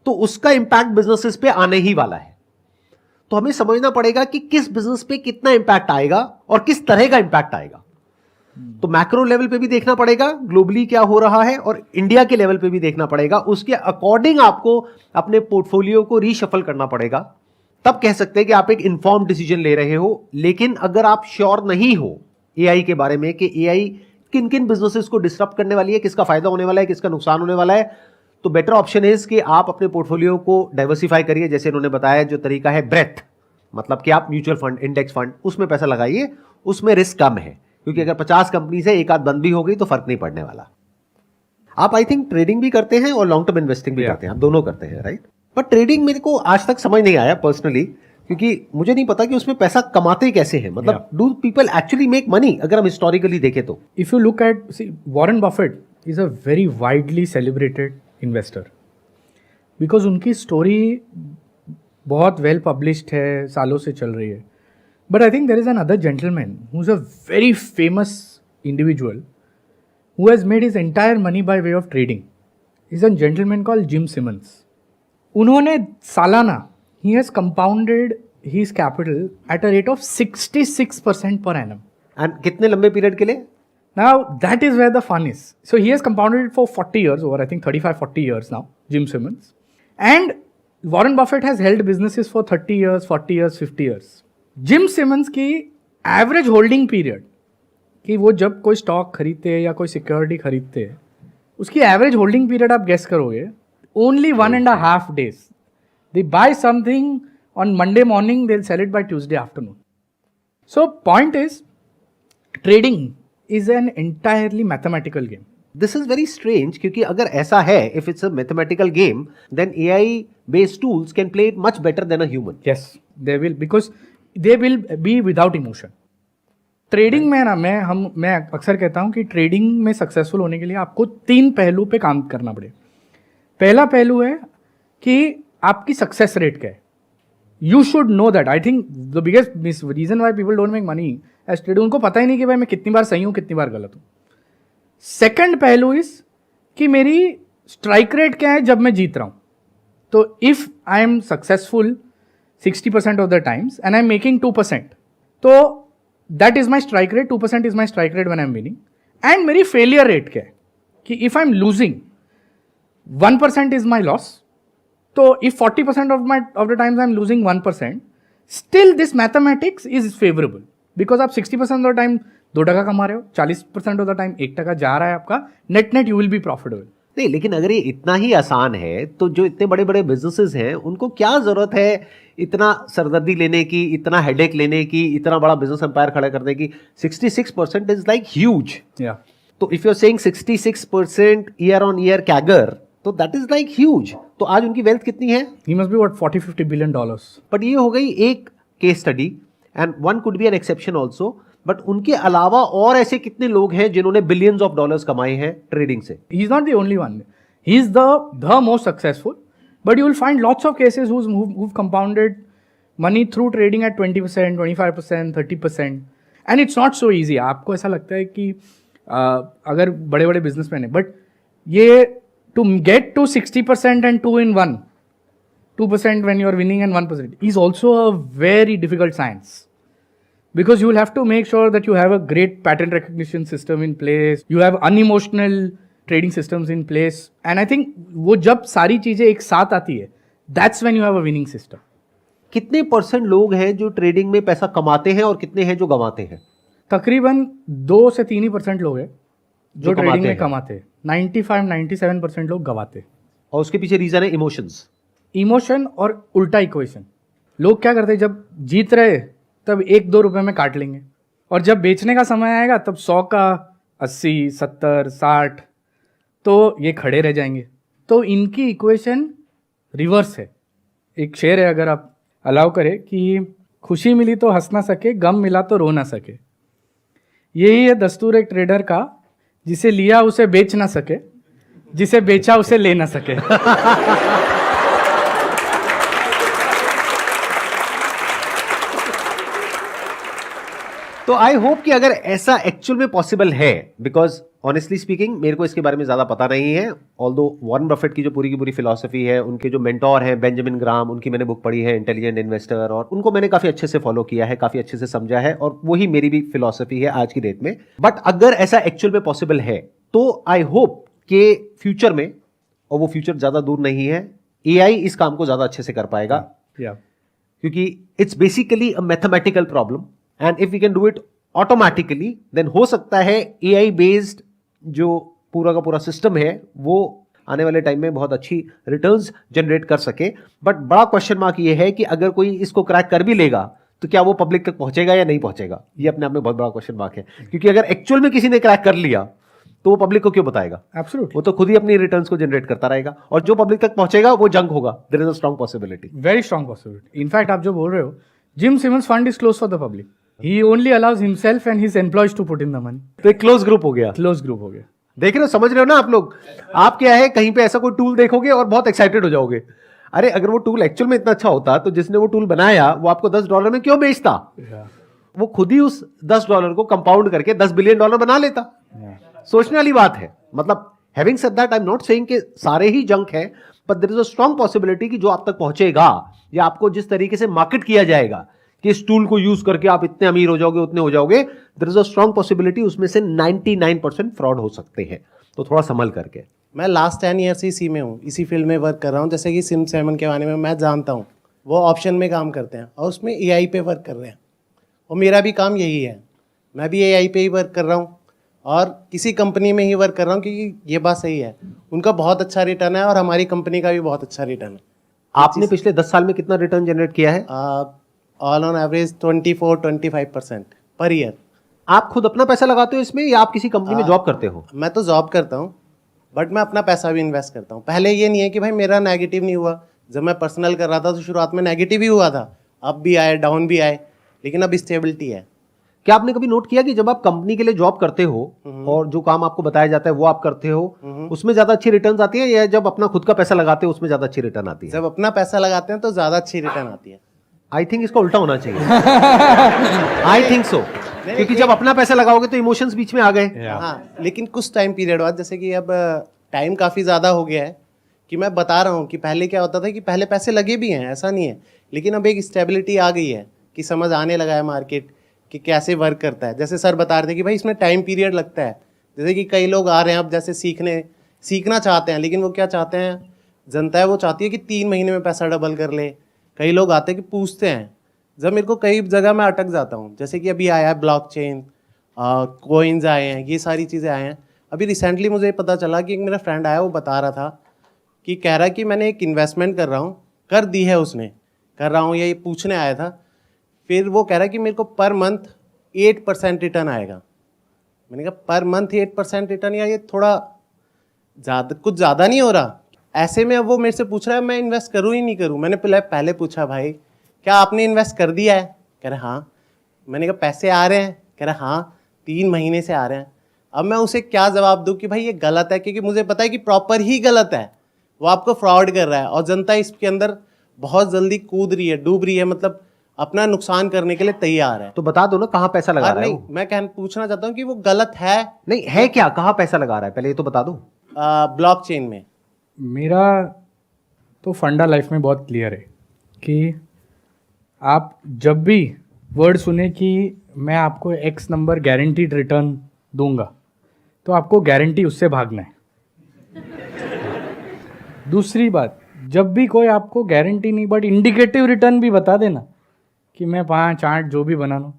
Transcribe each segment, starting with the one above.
तो उसका impact businesses पे आने ही वाला है। तो हमें समझना पड़ेगा कि किस बिजनेस पे कितना इंपैक्ट आएगा और किस तरह का इंपैक्ट आएगा। तो मैक्रो लेवल पे भी देखना पड़ेगा ग्लोबली क्या हो रहा है, और इंडिया के लेवल पे भी देखना पड़ेगा। उसके अकॉर्डिंग आपको अपने पोर्टफोलियो को रीशफल करना पड़ेगा। तब कह सकते हैं कि आप एक इंफॉर्म डिसीजन ले रहे हो। लेकिन अगर आप श्योर नहीं हो एआई के बारे में कि एआई किन किन बिजनेसेस को डिस्टर्ब करने वाली है, किसका फायदा होने वाला है, किसका नुकसान होने वाला है, तो बेटर ऑप्शन इज कि आप अपने पोर्टफोलियो को डाइवर्सिफाई करिए। जैसे इन्होंने बताया जो तरीका है ब्रेथ, मतलब कि आप म्यूचुअल फंड, इंडेक्स फंड, उसमें पैसा लगाइए, उसमें रिस्क कम है। क्योंकि अगर 50 कंपनी से एक आध बंद भी हो गई तो फर्क नहीं पड़ने वाला। आप आई थिंक ट्रेडिंग भी करते हैं और लॉन्ग टर्म इन्वेस्टिंग भी करते हैं, आप दोनों करते हैं, राइट? बट ट्रेडिंग मेरे को आज तक समझ नहीं आया पर्सनली, क्योंकि मुझे नहीं पता कि उसमें पैसा कमाते कैसे हैं। मतलब do people actually make money? अगर हम हिस्टोरिकली देखें तो if you look at, see, Warren Buffett is a very widely celebrated investor because उनकी स्टोरी बहुत वेल पब्लिश्ड है, सालों से चल रही है। But I think there is another gentleman who is a very famous individual who has made his entire money by way of trading. He's a gentleman called Jim Simmons. उन्होंने सालाना he has compounded his capital at a rate of 66% per annum. And कितने लंबे period के लिए? Now that is where the fun is. So he has compounded it for 40 years, over I think 35-40 years now, Jim Simmons. And Warren Buffett has held businesses for 30 years, 40 years, 50 years. Jim Simmons की average holding period कि वो जब कोई stock खरीदते हैं या कोई security खरीदते हैं, उसकी एवरेज होल्डिंग पीरियड आप गेस करोगे, only 1.5 days. They buy something on Monday morning, they sell it by Tuesday afternoon. So point is, trading is an entirely mathematical game. This is very strange, क्योंकि अगर ऐसा है, if it's a mathematical game, then AI based tools can play it much better than a human. Yes, they will, because they will be without emotion. Trading में ना, मैं अक्सर कहता हूँ कि ट्रेडिंग में सक्सेसफुल होने के लिए आपको 3 पहलू पे काम करना पड़े. पहला पहलू है कि आपकी सक्सेस रेट क्या है. You should know that. I think the biggest reason why people don't make money as trader, उनको पता ही नहीं कि भाई मैं कितनी बार सही हूँ, कितनी बार गलत हूँ. सेकेंड पहलू इज कि मेरी स्ट्राइक रेट क्या है जब मैं जीत रहा हूँ. तो if I am successful 60% of the times and I am making 2%, तो that is my strike rate. 2% is my strike rate when I'm winning. And मेरी failure rate क्या है कि if I'm losing 1% is my loss. तो if 40% of the times I'm losing 1%, still this mathematics is favorable because आप 60% of the time 2 टका कमा रहे हो, 40% of the time 1 टका जा रहा है आपका, net you will be profitable. नहीं, लेकिन अगर ये इतना ही आसान है तो जो इतने बड़े बड़े बिजनेसेस हैं उनको क्या जरूरत है इतना सरदर्दी लेने की, इतना हेडेक लेने की, इतना बड़ा बिजनेस एम्पायर खड़ा करने की? 66% इज लाइक ह्यूज. तो if you are saying 66% year on year CAGR, तो दैट इज लाइक ह्यूज. तो आज उनकी वेल्थ कितनी है? He must be what $40-50 billion. But ये हो गई एक case study, and one could be an exception also. But उनके अलावा और ऐसे कितने लोग हैं जिन्होंने बिलियंस ऑफ डॉलर्स कमाए हैं ट्रेडिंग से? He is not the only one. He is the most successful. But you will find lots of cases who've compounded money through trading at 20%, 25%, 30%. And it's not so easy. आपको ऐसा लगता है कि अगर बड़े बड़े बिजनेसमैन हैं, बट ये to get to 60% and 2 in 1, 2% when you are winning and 1% is also a very difficult science. Because you will have to make sure that you have a great pattern recognition system in place. You have unemotional trading systems in place. And I think वो जब सारी चीजें एक साथ आती है, that's when you have a winning system. कितने % लोग हैं जो ट्रेडिंग में पैसा कमाते हैं और कितने हैं जो गंवाते हैं? तकरीबन 2 से 3% लोग हैं जो ट्रेडिंग में कमाते हैं. 95-97% लोग गंवाते हैं. और उसके पीछे रीजन है इमोशंस. इमोशन और उल्टा इक्वेशन. लोग क्या करते हैं, जब जीत रहे तब 1-2 रुपए में काट लेंगे, और जब बेचने का समय आएगा तब 100 का 80, 70, 60, तो ये खड़े रह जाएंगे. तो इनकी इक्वेशन रिवर्स है. एक शेर है, अगर आप अलाउ करें, कि खुशी मिली तो हंस ना सके, गम मिला तो रो ना सके. यही है दस्तूर एक ट्रेडर का, जिसे लिया उसे बेच ना सके, जिसे बेचा उसे ले ना सके. तो आई होप कि अगर ऐसा एक्चुअल में पॉसिबल है, बिकॉज ऑनेस्टली स्पीकिंग मेरे को इसके बारे में ज़्यादा पता नहीं है, ऑल्दो वॉरेन बफेट की जो पूरी की पूरी फिलॉसफी है, उनके जो मेंटोर हैं बेंजामिन ग्राम, उनकी मैंने बुक पढ़ी है इंटेलिजेंट इन्वेस्टर, और उनको मैंने काफ़ी अच्छे से फॉलो किया है, काफ़ी अच्छे से समझा है, और वही मेरी भी फिलॉसफी है आज की डेट में। बट अगर ऐसा एक्चुअल में पॉसिबल है तो आई होप कि फ्यूचर में, और वो फ्यूचर ज़्यादा दूर नहीं है, AI इस काम को ज़्यादा अच्छे से कर पाएगा, क्योंकि it's basically a mathematical problem, and if we can do it automatically then हो सकता है AI बेस्ड जो पूरा का पूरा सिस्टम है वो आने वाले टाइम में बहुत अच्छी रिटर्न्स जनरेट कर सके। बट बड़ा क्वेश्चन मार्क ये है कि अगर कोई इसको क्रैक कर भी लेगा तो क्या वो पब्लिक तक पहुंचेगा या नहीं पहुंचेगा, ये अपने आप में बहुत बड़ा क्वेश्चन मार्क है, क्योंकि अगर एक्चुअल में किसी ने क्रैक कर लिया तो वो पब्लिक को क्यों बताएगा? एब्सोल्युटली, वो तो खुद ही अपनी रिटर्न्स को जनरेट करता रहेगा, और जो पब्लिक तक पहुंचेगा वो जंग होगा। There is a strong possibility, very strong possibility. In fact आप जो बोल रहे हो, Jim Simons fund is close for the public, he only allows himself and his employees to put in the money. तो एक क्लोज ग्रुप हो गया, close group हो गया। देख रहे हो, समझ रहे हो ना आप लोग? आप क्या है, कहीं पे ऐसा कोई टूल देखोगे और बहुत एक्साइटेड हो जाओगे। अरे अगर वो टूल एक्चुअल में इतना अच्छा होता तो जिसने वो टूल बनाया वो आपको $10 में क्यों बेचता? वो खुद ही उस $10 को कंपाउंड करके $10 बिलियन बना लेता। सोचने वाली बात है। मतलब having said that, I am not saying कि सारे ही जंक है, but there is a strong possibility कि जो आप तक पहुंचेगा या आपको जिस तरीके से मार्केट किया जाएगा कि इस टूल को यूज करके आप इतने अमीर हो जाओगे, उतने हो जाओगे, there is a strong possibility उसमें से 99% फ्रॉड हो सकते हैं। तो थोड़ा संभल करके। मैं लास्ट 10 ईयर से इसी में हूँ, इसी फील्ड में वर्क कर रहा हूँ। जैसे कि सिम सेवन के बारे में मैं जानता हूँ, वो ऑप्शन में काम करते हैं और उसमें AI पे वर्क कर रहे हैं, और मेरा भी काम यही है। मैं भी AI पे ही वर्क कर रहा हूँ और किसी कंपनी में ही वर्क कर रहा हूँ, क्योंकि ये बात सही है, उनका बहुत अच्छा रिटर्न है और हमारी कंपनी का भी बहुत अच्छा रिटर्न है। आपने पिछले 10 साल में कितना रिटर्न जनरेट किया है? All on average 24-25% per year. आप खुद अपना पैसा लगाते हो इसमें या आप किसी कंपनी में जॉब करते हो? मैं तो जॉब करता हूँ, बट मैं अपना पैसा भी इन्वेस्ट करता हूँ। पहले ये नहीं है कि भाई मेरा नेगेटिव नहीं हुआ। जब मैं पर्सनल कर रहा था तो शुरुआत में नेगेटिव ही हुआ था, अप भी आए डाउन भी आए, लेकिन अब स्टेबिलिटी है। क्या आपने कभी नोट किया कि जब आप कंपनी के लिए जॉब करते हो और जो काम आपको बताया जाता है वो आप करते हो, उसमें ज्यादा अच्छी रिटर्न आती है, या जब अपना खुद का पैसा लगाते हो उसमें ज्यादा अच्छी रिटर्न आती है? जब अपना पैसा लगाते हैं तो ज़्यादा अच्छी रिटर्न आती है। आई थिंक इसका उल्टा होना चाहिए। आई थिंक सो, क्योंकि जब अपना पैसा लगाओगे तो इमोशंस बीच में आ गए। हाँ, लेकिन कुछ टाइम पीरियड बाद, जैसे कि अब टाइम काफ़ी ज़्यादा हो गया है, कि मैं बता रहा हूँ कि पहले क्या होता था कि पहले पैसे लगे भी हैं, ऐसा नहीं है, लेकिन अब एक स्टेबिलिटी आ गई है कि समझ आने लगा है मार्केट कि कैसे वर्क करता है। जैसे सर बता रहे थे कि भाई इसमें टाइम पीरियड लगता है। जैसे कि कई लोग आ रहे हैं अब, जैसे सीखना चाहते हैं, लेकिन वो क्या चाहते हैं, जनता है वो चाहती है कि 3 महीने में पैसा डबल कर ले। कई लोग आते हैं कि पूछते हैं, जब मेरे को कई जगह मैं अटक जाता हूँ। जैसे कि अभी आया है ब्लॉकचेन, कॉइन्स आए हैं, ये सारी चीज़ें आए हैं। अभी रिसेंटली मुझे पता चला कि एक मेरा फ्रेंड आया, वो बता रहा था कि कह रहा है कि मैंने एक इन्वेस्टमेंट कर रहा हूँ, कर दी है उसने, कर रहा हूँ, ये पूछने आया था। फिर वो कह रहा है कि मेरे को पर मंथ 8% रिटर्न आएगा। मैंने कहा पर मंथ 8% रिटर्न, या ये थोड़ा ज़्यादा, कुछ ज़्यादा नहीं हो रहा? ऐसे में अब वो मेरे से पूछ रहा है मैं इन्वेस्ट करूँ ही नहीं करूँ। मैंने पहले पूछा, भाई क्या आपने इन्वेस्ट कर दिया है? कह रहा हाँ। मैंने कहा पैसे आ रहे हैं? कह रहा हाँ, 3 महीने से आ रहे हैं। अब मैं उसे क्या जवाब दूँ कि भाई ये गलत है, क्योंकि मुझे पता है कि प्रॉपर ही गलत है, वो आपको फ्रॉड कर रहा है, और जनता इसके अंदर बहुत जल्दी कूद रही है, डूब रही है, मतलब अपना नुकसान करने के लिए तैयार है। तो बता दो ना कहाँ पैसा लगा रहा है नहीं, वो? मैं पूछना चाहता हूँ कि वो गलत है। नहीं है क्या, कहाँ पैसा लगा रहा है, पहले ये तो बता दो। ब्लॉकचेन में। मेरा तो फंडा लाइफ में बहुत क्लियर है कि आप जब भी वर्ड सुने कि मैं आपको X नंबर गारंटीड रिटर्न दूंगा, तो आपको गारंटी उससे भागना है। दूसरी बात, जब भी कोई आपको गारंटी नहीं बट इंडिकेटिव रिटर्न भी बता देना कि मैं 5-8 जो भी बना लूँ,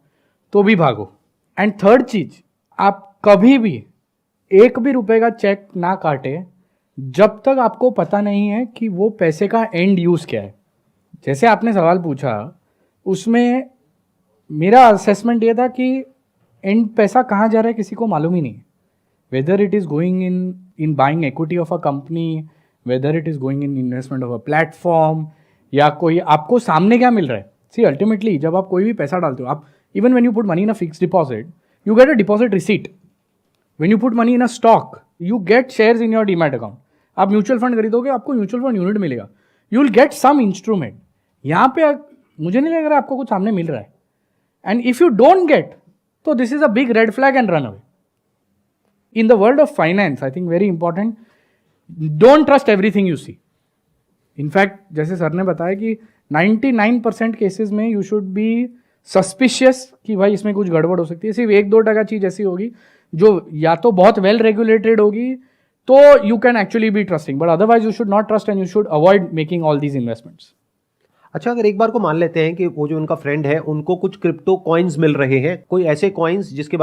तो भी भागो। एंड थर्ड चीज, आप कभी भी 1 भी रुपए का चेक ना काटे जब तक आपको पता नहीं है कि वो पैसे का एंड यूज़ क्या है। जैसे आपने सवाल पूछा, उसमें मेरा असेसमेंट ये था कि एंड पैसा कहाँ जा रहा है किसी को मालूम ही नहीं है। Whether it is going in buying equity of a company, whether it is going in investment of a platform, या कोई आपको सामने क्या मिल रहा है। सी अल्टीमेटली जब आप कोई भी पैसा डालते हो, आप even when you put money in a fix deposit, you get a deposit receipt. When you put money in a stock, you get shares in your demat account. आप म्यूचुअल फंड खरीदोगे, आपको म्यूचुअल फंड यूनिट मिलेगा, you will get some instrument. यहाँ पे मुझे नहीं लग रहा आपको कुछ सामने मिल रहा है। And if you don't get, तो this is a big red flag and run away. in the world of finance, I think very important, don't trust everything you see. In fact, जैसे सर ने बताया कि 99% cases में you should be suspicious कि भाई इसमें कुछ गड़बड़ हो सकती है. सिर्फ 1-2% चीज ऐसी होगी जो या तो बहुत वेल रेगुलेटेड होगी, तो you can actually be trusting, but otherwise you should not trust and you should avoid making all these investments. अच्छा, अगर एक बार को मान लेते हैं कि वो जो उनका फ्रेंड है उनको कुछ क्रिप्टो कॉइन्स मिल रहे हैं, कोई ऐसे कॉइन्स जिसके